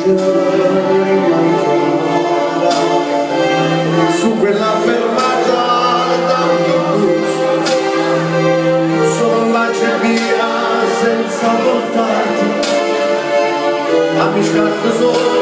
su quella fermata d'autobus solo baci e via senza voltarti a mi scasto solo